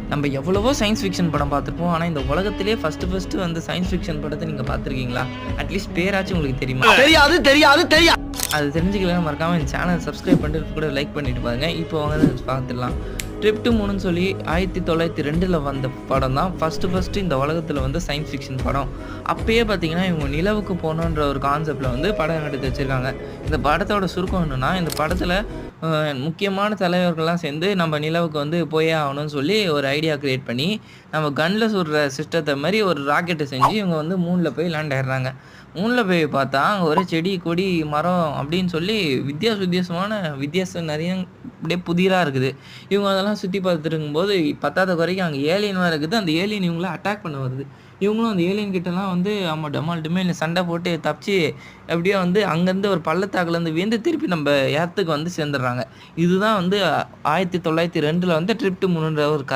நம்ம எவ்வளவோ science fiction படம் பார்த்துருப்போம். ஆனா, இந்த உலகத்திலேயே ஃபர்ஸ்ட்டு வந்து சயின்ஸ் ஃபிக்ஷன் படத்த நீங்க பார்த்துருக்கீங்களா? அட்லீஸ்ட் பேராச்சும் உங்களுக்கு தெரியுமா? தெரியாது. அது தெரிஞ்சுக்கலாம் மறக்காம இந்த சேனல் சப்ஸ்கிரைப் பண்ணிட்டு கூட லைக் பண்ணிட்டு பாருங்க. இப்போ வாங்க பார்த்துடலாம். ட்ரிப் டு மூணுன்னு சொல்லி 1902ல் வந்த படம் தான் ஃபர்ஸ்ட்டு இந்த உலகத்தில் வந்து சயின்ஸ் ஃபிக்ஷன் படம். அப்பயே பார்த்தீங்கன்னா இவங்க நிலவுக்கு போகணுன்ற ஒரு கான்செப்டில் வந்து படம் எடுத்து வச்சுருக்காங்க. இந்த படத்தோட சுருக்கம் என்னென்னா, இந்த படத்தில் முக்கியமான தலைவர்கள்லாம் சேர்ந்து நம்ம நிலவுக்கு வந்து போயே ஆகணும்னு சொல்லி ஒரு ஐடியா க்ரியேட் பண்ணி, நம்ம கன்னில் சுடுற சிஸ்டத்தை மாதிரி ஒரு ராக்கெட்டை செஞ்சு இவங்க வந்து மூணில் போய் லேண்ட் ஆயிடுறாங்க. மூணில் போய் பார்த்தா அங்கே ஒரே செடி கொடி மரம் அப்படின்னு சொல்லி வித்தியாசம் நிறைய அப்படியே புதிராக இருக்குது. இவங்க அதெல்லாம் சுற்றி பார்த்துட்டு இருக்கும்போது பத்தாத குறைக்கு அங்கே ஏலியன் வேறு இருக்குது. அந்த ஏலியன் இவங்கள அட்டாக் பண்ண வருது. இவங்களும் அந்த ஏலியன் கிட்டலாம் வந்து டமால் டுமேல்னு சண்டை போட்டு தப்பிச்சு எப்படியோ வந்து அங்கேருந்து ஒரு பள்ளத்தாக்குலேருந்து விழுந்து திருப்பி நம்ம எர்த்துக்கு வந்து சேர்ந்துடுறாங்க. இதுதான் வந்து 1902ல் வந்து ட்ரிப் டு மூணுன்ற ஒரு